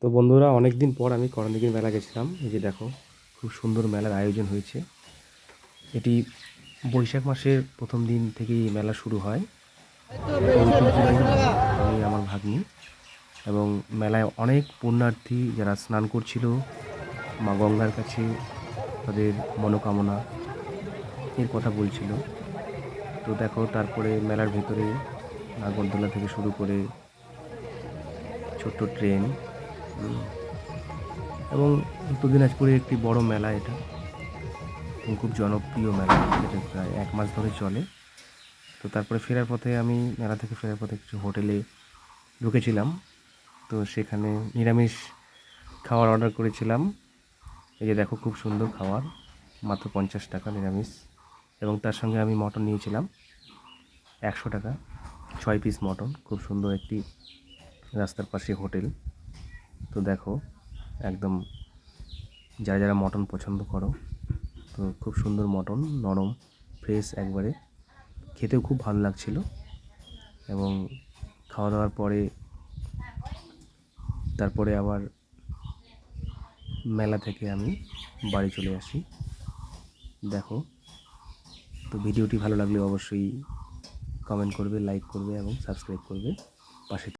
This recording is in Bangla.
তো বন্ধুরা, অনেক দিন পর আমি করণদিঘির মেলা গেছিলাম। এই যে দেখো, খুব সুন্দর মেলার আয়োজন হয়েছে। এটি বৈশাখ মাসের প্রথম দিন থেকেই মেলা শুরু হয়। ঐতিহ্যবাহী মেলা। আমি আমার ভাগ্নি এবং মেলায় অনেক পুণ্যার্থী যারা স্নান করছিল মা গঙ্গার কাছে, তাদের মনোকামনা এর কথা বলছিল। তো দেখো, তারপরে মেলার ভেতরে নাগরদোলা থেকে শুরু করে ছোট্ট ট্রেন এবং উত্তর দিনাজপুরে একটি বড় মেলা এটা, এবং খুব জনপ্রিয় মেলা। এটা প্রায় 1 মাস ধরে চলে। তো তারপরে ফেরার পথে আমি মেলা থেকে ফেরার পথে কিছু হোটেলে ঢুকেছিলাম। তো সেখানে নিরামিষ খাবার অর্ডার করেছিলাম। এই যে দেখো, খুব সুন্দর খাবার, মাত্র 50 টাকা নিরামিষ। এবং তার সঙ্গে আমি মটন নিয়েছিলাম 100 টাকা, 6 পিস মটন। খুব সুন্দর একটি রাস্তার পাশে হোটেল। তো দেখো, একদম যারা যারা মটন পছন্দ করো, তো খুব সুন্দর মটন, নরম, ফ্রেশ একবারে, খেতেও খুব ভালো লাগছিল। এবং খাওয়া দাওয়ার পরে তারপরে আবার মেলা থেকে আমি বাড়ি চলে আসি। দেখো, তো ভিডিওটি ভালো লাগলে অবশ্যই কমেন্ট করবে, লাইক করবে এবং সাবস্ক্রাইব করবে, পাশে